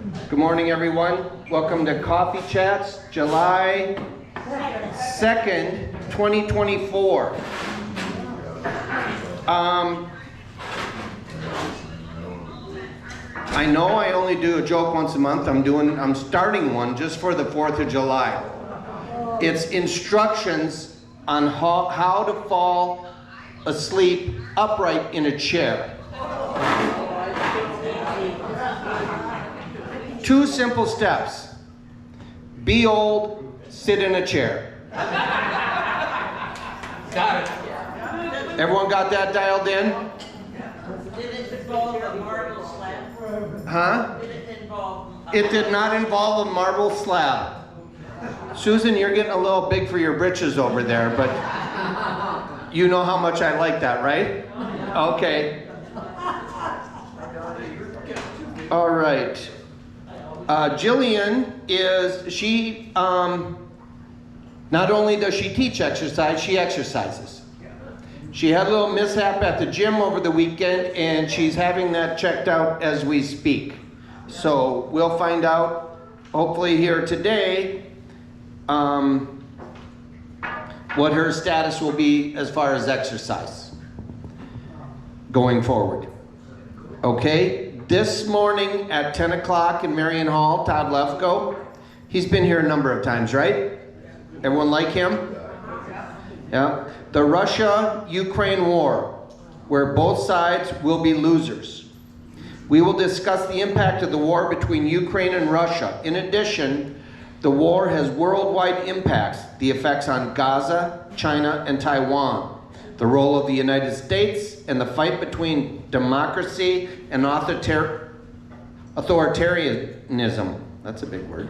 Good morning, everyone. Welcome to Coffee Chats, July 2nd, 2024. I know I only do a joke once a month. I'm starting one just for the 4th of July. It's instructions on how to fall asleep upright in a chair. 2 simple steps. Be old, sit in a chair. Got it. Everyone got that dialed in? Did it involve a marble slab? Huh? Did it involve? It did not involve a marble slab. Susan, you're getting a little big for your britches over there, but you know how much I like that, right? Okay. All right. Jillian not only does she teach exercise, she exercises. She had a little mishap at the gym over the weekend, and she's having that checked out as we speak. So we'll find out, hopefully here today, what her status will be as far as exercise going forward. Okay? This morning at 10 o'clock in Marion Hall, Todd Lefko, he's been here a number of times, right? Everyone like him? Yeah. The Russia-Ukraine war, where both sides will be losers. We will discuss the impact of the war between Ukraine and Russia. In addition, the war has worldwide impacts, the effects on Gaza, China, and Taiwan, the role of the United States, and the fight between democracy and authoritarianism. That's a big word.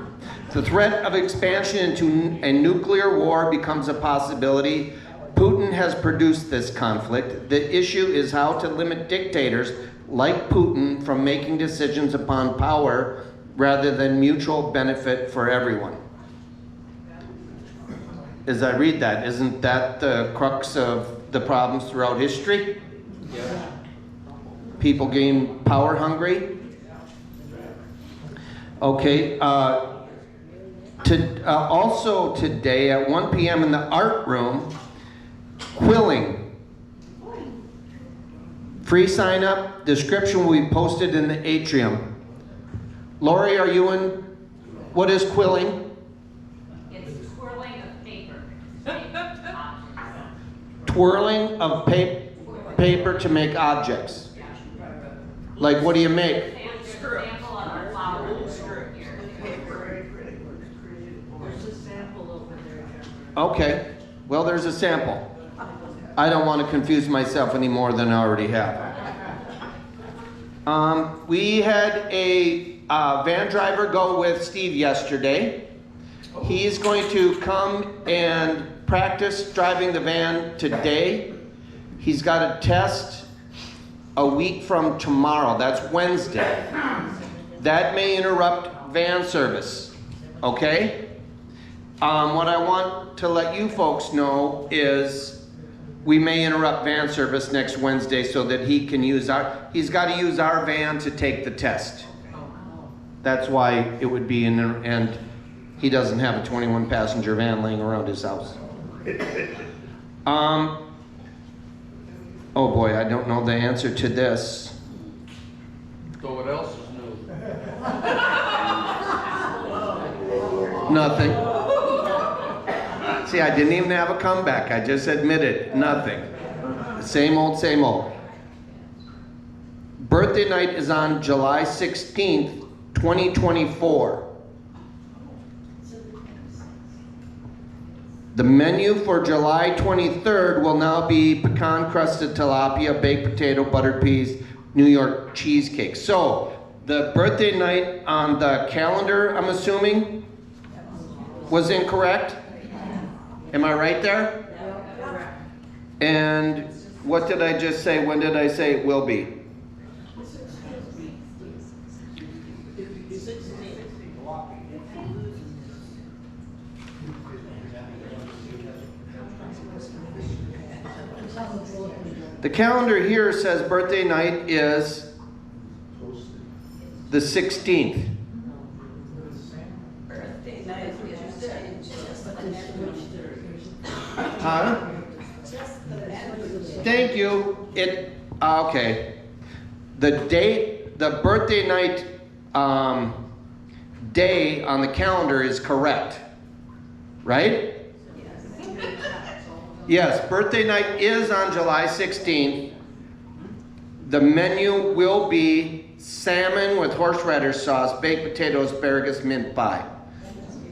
The threat of expansion into a nuclear war becomes a possibility. Putin has produced this conflict. The issue is how to limit dictators like Putin from making decisions upon power rather than mutual benefit for everyone. As I read that, isn't that the crux of the problems throughout history? Yeah. People getting power hungry. Okay. Also today at 1 p.m. in the art room, quilling. Free sign up. Description will be posted in the atrium. Lori, are you in? What is quilling? It's twirling of paper. Twirling of paper to make objects. Like, what do you make? Example of a flower. There's a sample over there. Okay. Well, there's a sample. I don't want to confuse myself any more than I already have. We had a van driver go with Steve yesterday. He's going to come and practice driving the van today. He's got a test a week from tomorrow. That's Wednesday. That may interrupt van service. Okay? What I want to let you folks know is we may interrupt van service next Wednesday so that he can he's got to use our van to take the test. That's why it would be and he doesn't have a 21 passenger van laying around his house. Oh boy, I don't know the answer to this. So what else is new? Nothing. See, I didn't even have a comeback. I just admitted nothing. Same old, same old. Birthday night is on July 16th, 2024. The menu for July 23rd will now be pecan-crusted tilapia, baked potato, buttered peas, New York cheesecake. So, the birthday night on the calendar, I'm assuming, was incorrect? Am I right there? And what did I just say? When did I say it will be? The calendar here says birthday night is the 16th. Huh? Thank you. Okay. The date, the birthday night day on the calendar is correct, right? Yes, birthday night is on July 16th. The menu will be salmon with horseradish sauce, baked potatoes, asparagus, mint pie.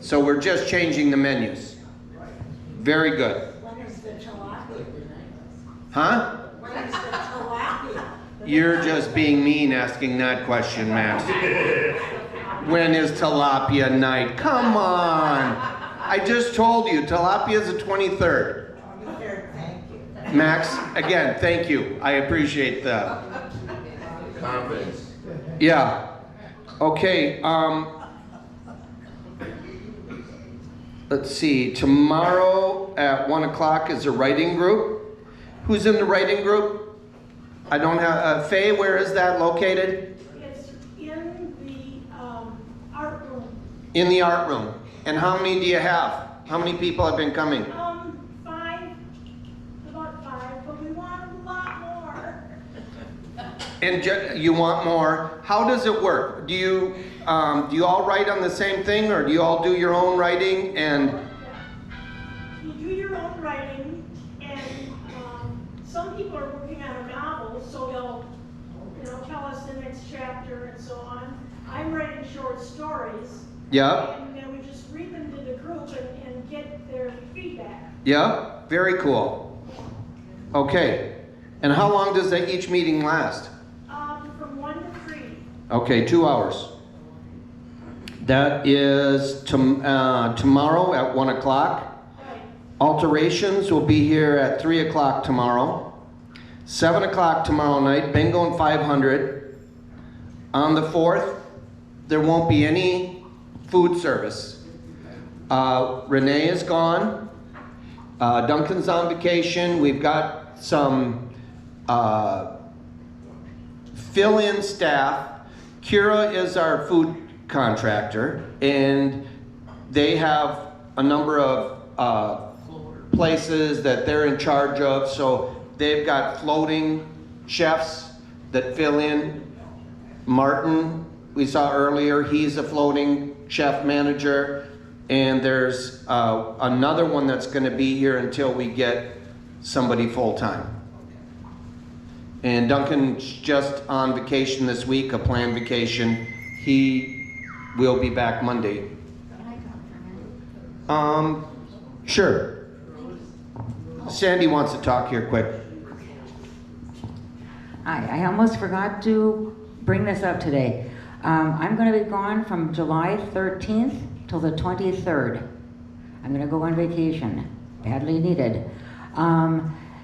So we're just changing the menus. Very good. When is the tilapia? Huh? When is the tilapia? You're just being mean asking that question, Max. When is tilapia night? Come on. I just told you, tilapia is the 23rd. Thank you. Max, again, thank you. I appreciate that. Confidence. Yeah. Okay, let's see. Tomorrow at 1 o'clock is a writing group. Who's in the writing group? I don't have, Faye, where is that located? It's in the art room. In the art room. And how many do you have? How many people have been coming? 5, about 5, but we want a lot more. And you want more. How does it work? Do you all write on the same thing, or do you all do your own writing? And You do your own writing, and some people are working on a novel, so they'll, tell us the next chapter and so on. I'm writing short stories. yeah, And then we just read them to the group and get their feedback. yeah, very cool. Okay, and how long does each meeting last? From 1 to 3. Okay, 2 hours. That is tomorrow at 1 o'clock. Right. Alterations will be here at 3 o'clock tomorrow. 7 o'clock tomorrow night, bingo and 500. On the 4th, there won't be any food service. Renee is gone. Duncan's on vacation. We've got some fill-in staff. Kira is our food contractor, and they have a number of places that they're in charge of, so they've got floating chefs that fill in. Martin, we saw earlier, he's a floating chef manager, and there's another one that's going to be here until we get somebody full-time. And Duncan's just on vacation this week, a planned vacation. He will be back Monday. Sure. Sandy wants to talk here quick. Hi, I almost forgot to bring this up today. I'm going to be gone from July 13th till the 23rd. I'm going to go on vacation, badly needed.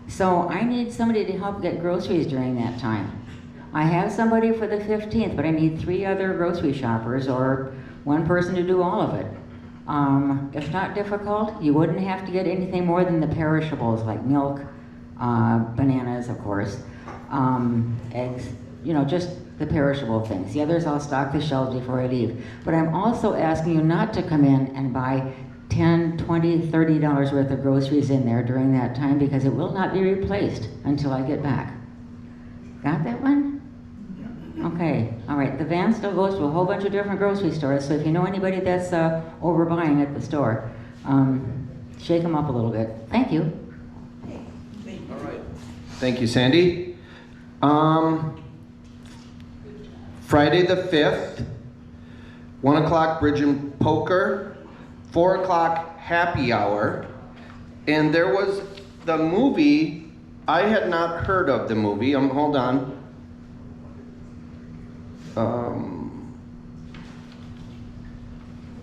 So I need somebody to help get groceries during that time. I have somebody for the 15th, but I need 3 other grocery shoppers or 1 person to do all of it. It's not difficult. You wouldn't have to get anything more than the perishables like milk, bananas, of course, eggs, just the perishable things. The others I'll stock the shelves before I leave. But I'm also asking you not to come in and buy $10, $20, $30 worth of groceries in there during that time, because it will not be replaced until I get back. Got that one? Okay, all right. The van still goes to a whole bunch of different grocery stores, so if you know anybody that's overbuying at the store, shake them up a little bit. Thank you. All right. Thank you, Sandy. Friday the 5th, 1 o'clock bridge and poker, 4 o'clock happy hour, and there was the movie. I had not heard of the movie. Hold on.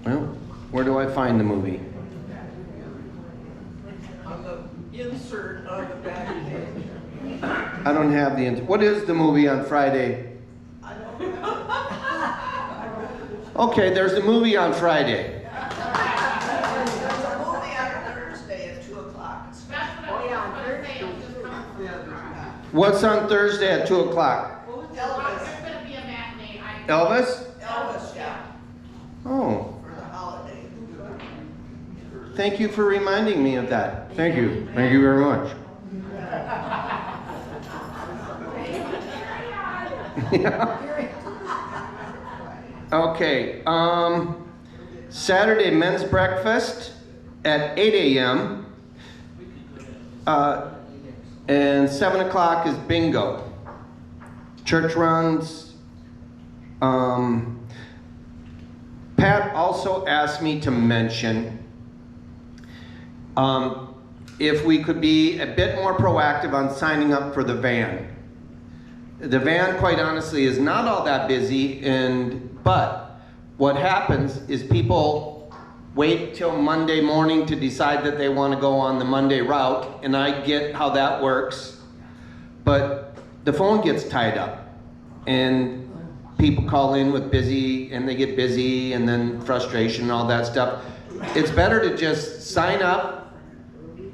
Well, where do I find the movie? On the insert on the back page. I don't have the. What is the movie on Friday? I don't know. Okay, there's a movie on Friday. There's a movie on Thursday at 2 o'clock. Oh, yeah, on Thursday, it's just coming from What's on Thursday at 2 o'clock? Elvis. There's gonna be a matinee. Elvis? Elvis, yeah, Oh, for the holiday. Thank you for reminding me of that. Thank you. Thank you very much. Yeah. Okay. Saturday men's breakfast at 8 a.m. And 7 o'clock is bingo. Church runs. Pat also asked me to mention if we could be a bit more proactive on signing up for the van. The van, quite honestly, is not all that busy, but what happens is people wait till Monday morning to decide that they want to go on the Monday route, and I get how that works, but the phone gets tied up, and people call in with busy, and they get busy, and then frustration and all that stuff. It's better to just sign up,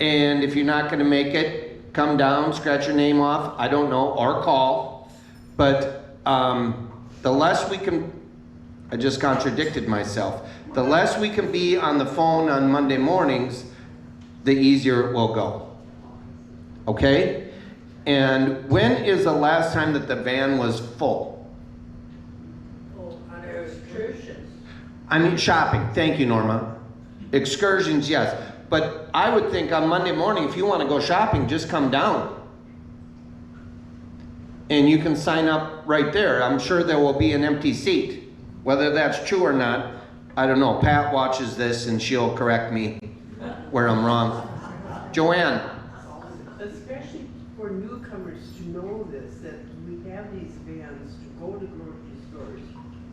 and if you're not going to make it, come down, scratch your name off, I don't know, or call. But the less we can, I just contradicted myself, the less we can be on the phone on Monday mornings, the easier it will go. Okay? And when is the last time that the van was full? Oh, on our excursions. I mean, shopping. Thank you, Norma. Excursions, yes. But I would think on Monday morning, if you want to go shopping, just come down. And you can sign up right there. I'm sure there will be an empty seat. Whether that's true or not, I don't know. Pat watches this and she'll correct me where I'm wrong. Joanne. Especially for newcomers to know this, that we have these vans to go to grocery stores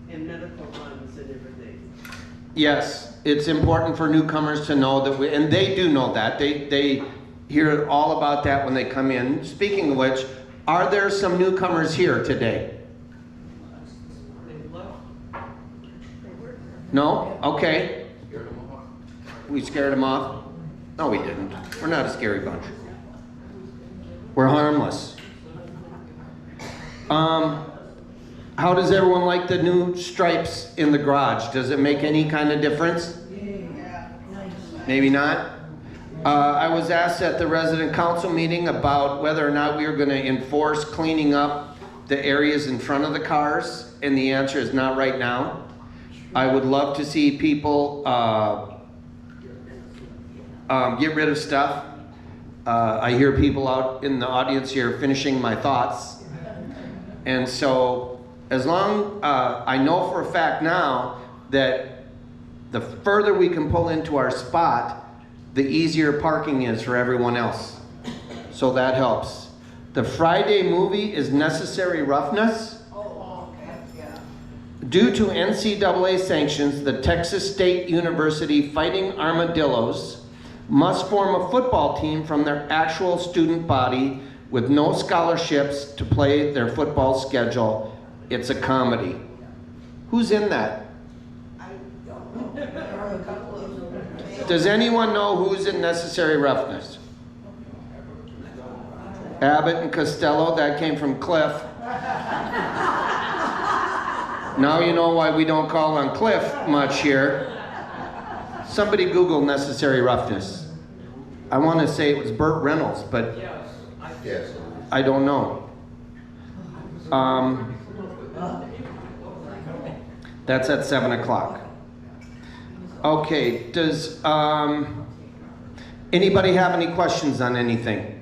and medical runs and everything. Yes, it's important for newcomers to know that and they do know that. They hear all about that when they come in. Speaking of which, are there some newcomers here today? No? Okay. We scared them off? No, we didn't. We're not a scary bunch. We're harmless. How does everyone like the new stripes in the garage? Does it make any kind of difference? Maybe not? I was asked at the resident council meeting about whether or not we were going to enforce cleaning up the areas in front of the cars, and the answer is not right now. I would love to see people get rid of stuff. I hear people out in the audience here finishing my thoughts. And so as long, I know for a fact now that the further we can pull into our spot, the easier parking is for everyone else. So that helps. The Friday movie is Necessary Roughness. Due to NCAA sanctions, the Texas State University Fighting Armadillos must form a football team from their actual student body with no scholarships to play their football schedule. It's a comedy. Who's in that? Does anyone know who's in Necessary Roughness? Abbott and Costello, that came from Cliff. Now you know why we don't call on Cliff much here. Somebody Google Necessary Roughness. I want to say it was Burt Reynolds, but Yes. I don't know. That's at 7 o'clock. Okay, does anybody have any questions on anything?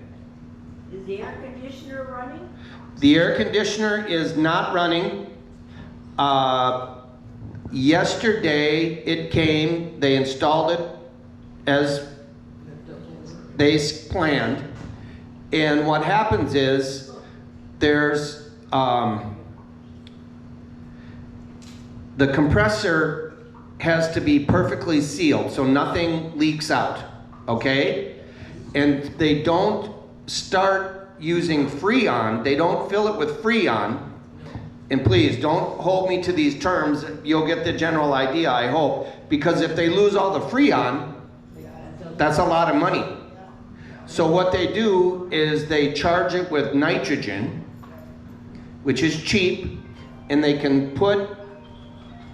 Is the air conditioner running? The air conditioner is not running. Yesterday it came, they installed it as they planned. And what happens is there's the compressor has to be perfectly sealed so nothing leaks out, okay? And they don't start using Freon, they don't fill it with Freon. And please, don't hold me to these terms, you'll get the general idea, I hope. Because if they lose all the Freon, that's a lot of money. So what they do is they charge it with nitrogen, which is cheap, and they can put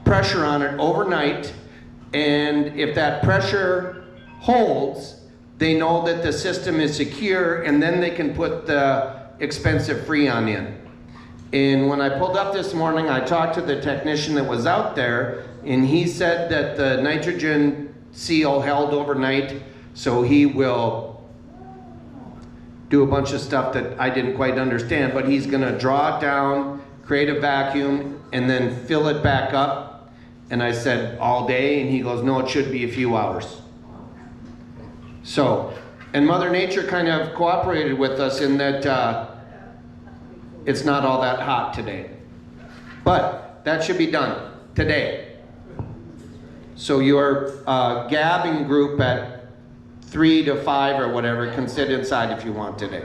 pressure on it overnight, and if that pressure holds, they know that the system is secure, and then they can put the expensive Freon in. And when I pulled up this morning, I talked to the technician that was out there, and he said that the nitrogen seal held overnight, so he will do a bunch of stuff that I didn't quite understand, but he's gonna draw it down, create a vacuum, and then fill it back up. And I said, all day? And he goes, no, it should be a few hours. So, and Mother Nature kind of cooperated with us in that it's not all that hot today. But that should be done today. So your gabbing group at 3 to 5 or whatever can sit inside if you want today.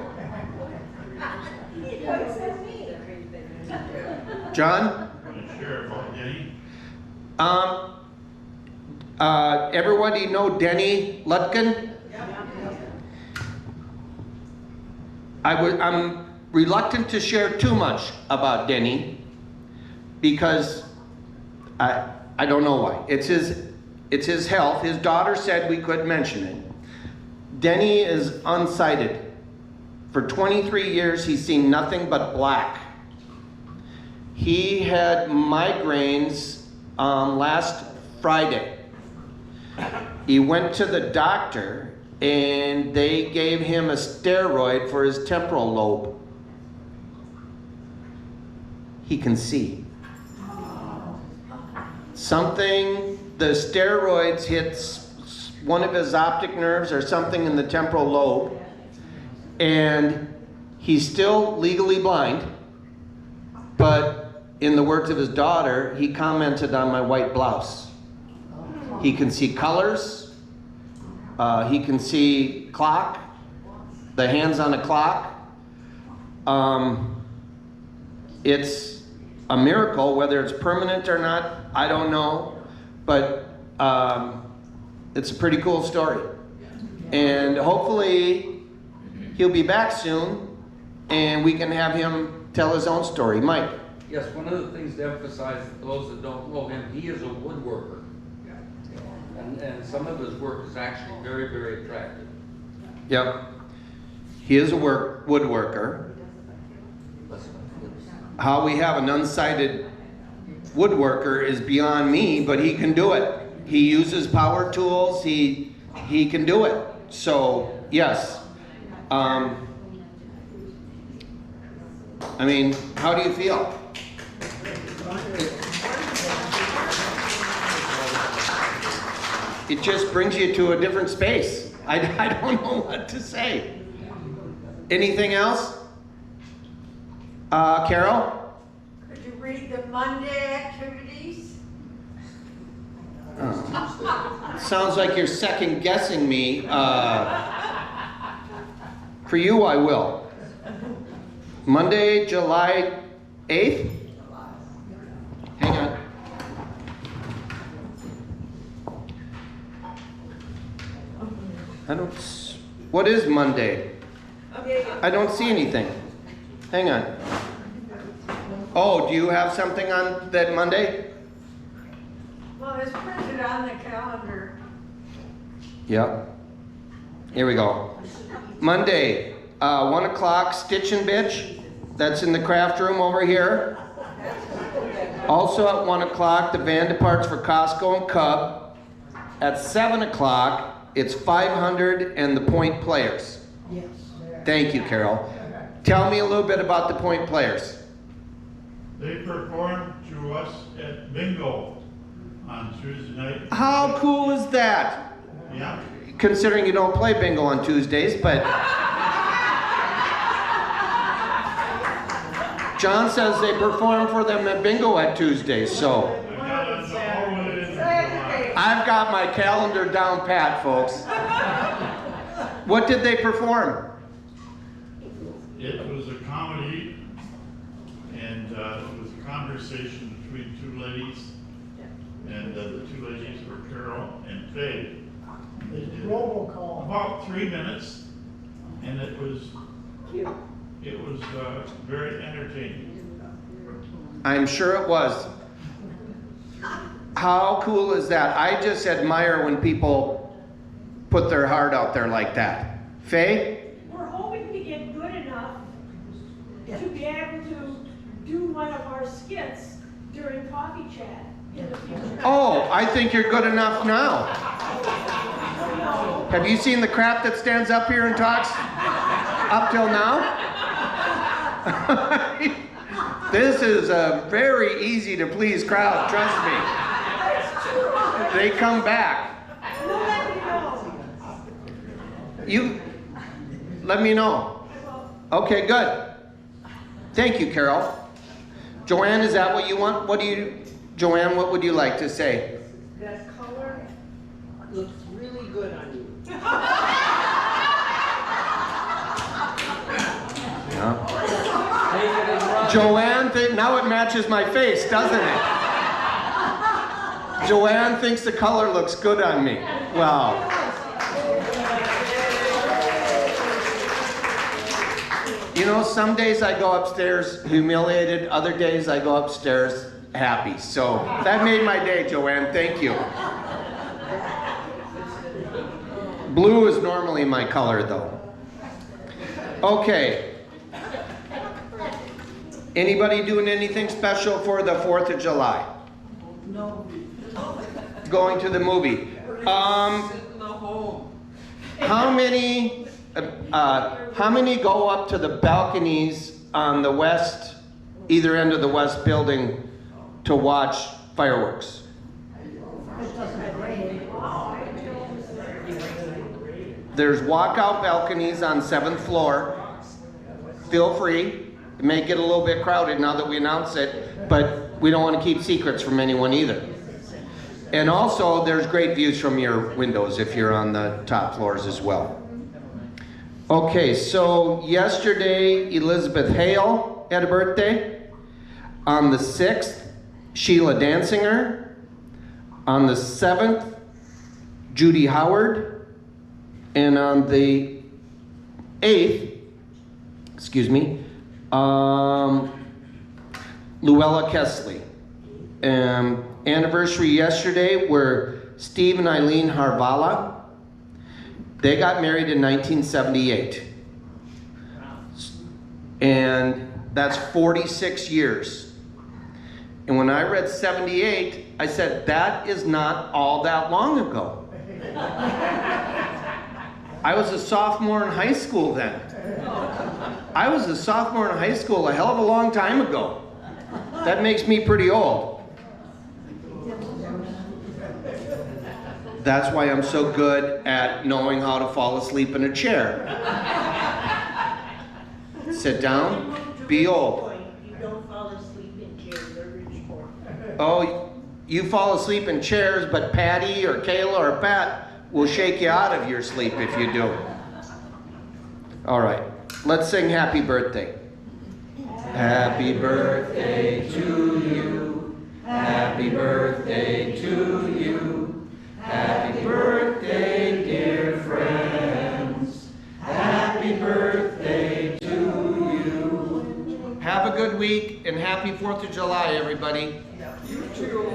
John? Sure, about Denny. Everybody know Denny Lutkin? I'm reluctant to share too much about Denny because I don't know why. It's his health. His daughter said we could mention it. Denny is unsighted. For 23 years, he's seen nothing but black. He had migraines last Friday. He went to the doctor and they gave him a steroid for his temporal lobe. He can see. The steroids hits one of his optic nerves or something in the temporal lobe, and he's still legally blind, but in the words of his daughter, he commented on my white blouse. He can see colors, he can see clock, the hands on a clock. It's a miracle, whether it's permanent or not, I don't know, but it's a pretty cool story. And hopefully he'll be back soon and we can have him tell his own story. Mike? Yes, one of the things to emphasize to those that don't know him, he is a woodworker. And some of his work is actually very, very attractive. Yep. He is a woodworker. How we have an unsighted woodworker is beyond me, but he can do it. He uses power tools. He can do it. So yes. I mean, how do you feel? It just brings you to a different space. I don't know what to say. Anything else? Carol? Could you read the Monday activities? Sounds like you're second guessing me. For you, I will. Monday, July 8th? Hang on. What is Monday? I don't see anything. Hang on. Oh, do you have something on that Monday? Well, it's printed on the calendar. Yep. Here we go. Monday, 1 o'clock, Stitch and Bitch. That's in the craft room over here. Also at 1 o'clock, the van departs for Costco and Cub. At 7 o'clock, it's 500 and the Point Players. Yes. Thank you, Carol. Tell me a little bit about the Point Players. They performed to us at bingo on Tuesday night. How cool is that? Yeah. Considering you don't play bingo on Tuesdays, but John says they perform for them at bingo at Tuesdays, so I got it all in July. I've got my calendar down pat, folks. What did they perform? It was a comedy, and it was a conversation between two ladies, and the two ladies were Carol and Faye. They did about 3 minutes, and it was very entertaining. I'm sure it was. How cool is that? I just admire when people put their heart out there like that. Faye? We're hoping to get good enough to be able to do one of our skits during Coffee Chat in the future. Oh, I think you're good enough now. No. Have you seen the crap that stands up here and talks up till now? This is a very easy to please crowd, trust me. They come back. We'll let you know. You let me know. Okay, good. Thank you, Carol. Joanne, is that what you want? Joanne, what would you like to say? That color looks really good on you. Yeah. Take it and run. Joanne, now it matches my face, doesn't it? Joanne thinks the color looks good on me. Wow. You know, some days I go upstairs humiliated, other days I go upstairs happy. So that made my day, Joanne. Thank you. Blue is normally my color, though. Okay. Anybody doing anything special for the 4th of July? No. Going to the movie. How many go up to the balconies on the west, either end of the west building to watch fireworks? There's walkout balconies on 7th floor. Feel free. It may get a little bit crowded now that we announce it, but we don't want to keep secrets from anyone either. And also, there's great views from your windows if you're on the top floors as well. Okay, so yesterday, Elizabeth Hale had a birthday. On the 6th, Sheila Dansinger. On the 7th, Judy Howard. And on the 8th, Luella Kesley. Anniversary yesterday were Steve and Eileen Harvala. They got married in 1978. And that's 46 years. And when I read 78, I said, that is not all that long ago. I was a sophomore in high school then. I was a sophomore in high school a hell of a long time ago. That makes me pretty old. That's why I'm so good at knowing how to fall asleep in a chair. Sit down, be old. You don't fall asleep in chairs, they're rich for. Oh, you fall asleep in chairs, but Patty or Kayla or Pat will shake you out of your sleep if you do. All right, let's sing Happy Birthday. Happy birthday to you. Happy birthday to you. Happy birthday, dear friends. Happy birthday to you. Have a good week and happy 4th of July, everybody. You too.